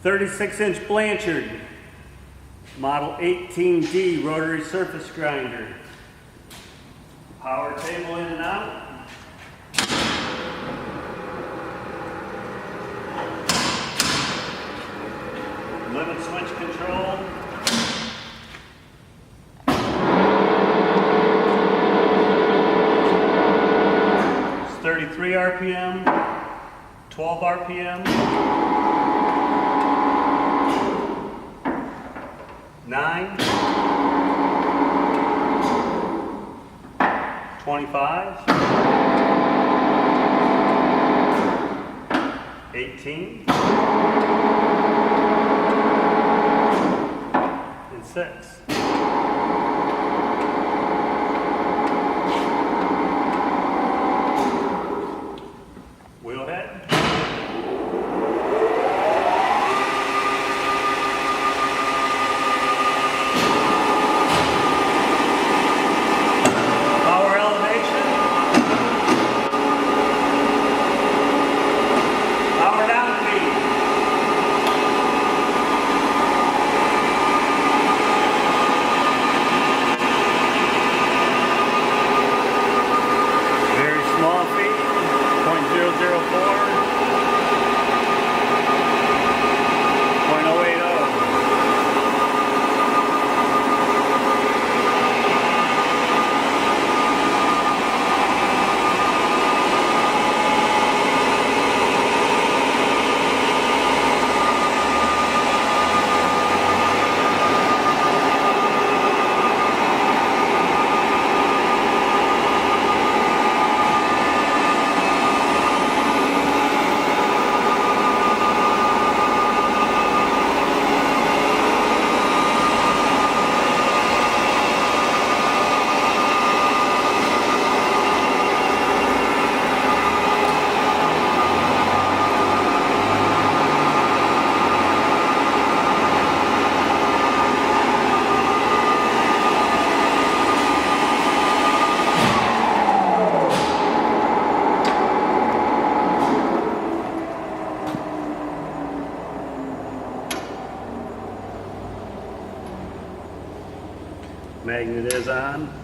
36-inch Blanchard, model 18D rotary surface grinder. Power table in and out. Limit switch control. It's 33 RPM, 12 RPM, 9, 25, 18, and 6. Wheel head. Power elevation. Power down feed. Very small feet, 0.004. 0.080. Magnet is on.